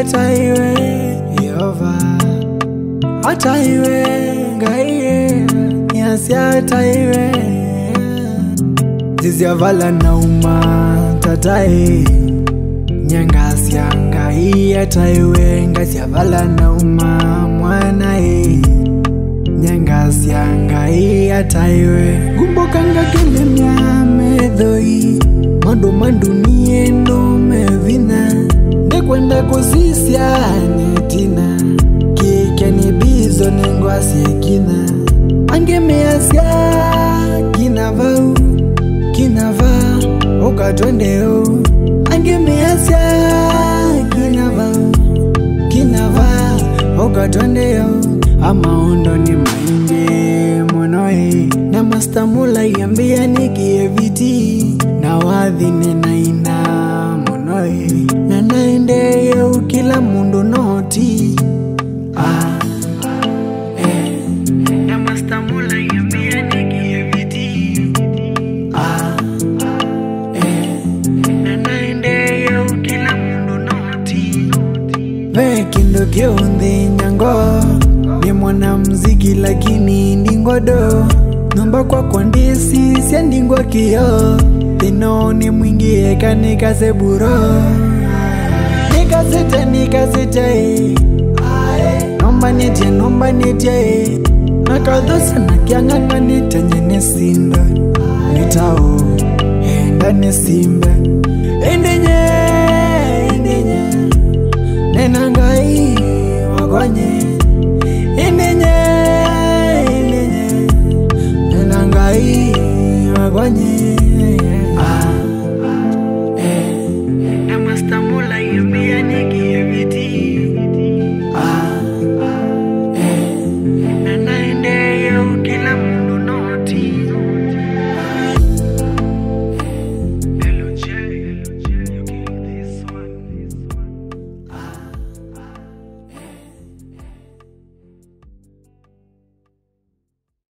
hata iwe Yehova, hata iwe Ngai, nyasi hata iwe Zizia vala na uma tatai Nyangasi ya Ngai hata iwe Ngasi ya vala na uma mwana Nyangasi ya Ngai hata iwe Gumboka ngakele medhoi Mandu niendo mevina Nekwenda kusisia netina Kike ni bizo nengwasi kina Ange measya kinavau Kinava ukatwendeo Ange measya kinavau Kinava ukatwendeo Ama ondo ni mainde monoe Na mastamula yambia nikie viti Na wadhi nenaina monoe Na naende yeu kila mundu noti Na mastamula yambia nikie viti Na naende yeu kila mundu noti Vekindo kiundi nyango Ni mwana mziki lakini ndingodo Nomba kwa ndisi siandingwa kiyo Tino ni mwingi eka nikaseburo Nikasite Nomba nitie Nakadhosa na kianganga nitenye nesimba Nitao enda nesimba Ende